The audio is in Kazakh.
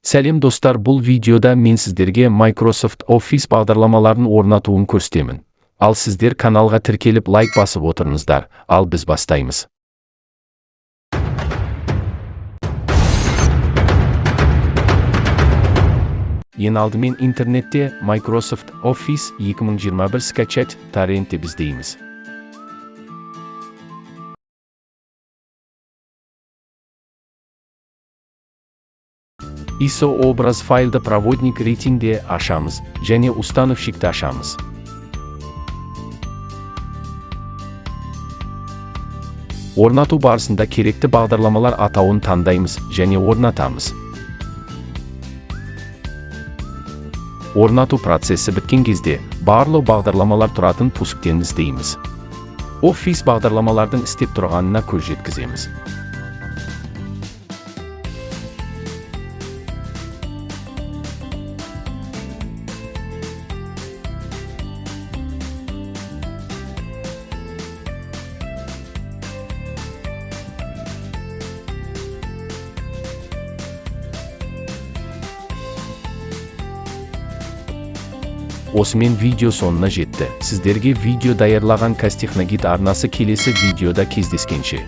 Сәлем достар, бұл видеода мен сіздерге Майкрософт ОФФИС бағдарламаларын орнатуын көрсетемін. Ал сіздер каналға тіркеліп лайк басып отырыңыздар, ал біз бастаймыз. Ең алдымен интернетте Майкрософт ОФФИС 2021 скачать торрентте іздейміз. ISO образ файлды проводник рейтинде ашамыз, және установщикті ашамыз. Орнату барысында керекті бағдарламалар атауын таңдаймыз және орнатамыз. Орнату процесі біткен кезде барлық бағдарламалар тұратын пусктен іздейміз. Office бағдарламалардың істеп тұрғанына көз жеткіземіз. Осымен видео соңына жетті. Сіздерге видео даярлаған Қазтехногид арнасы келесі видеода кездескенше.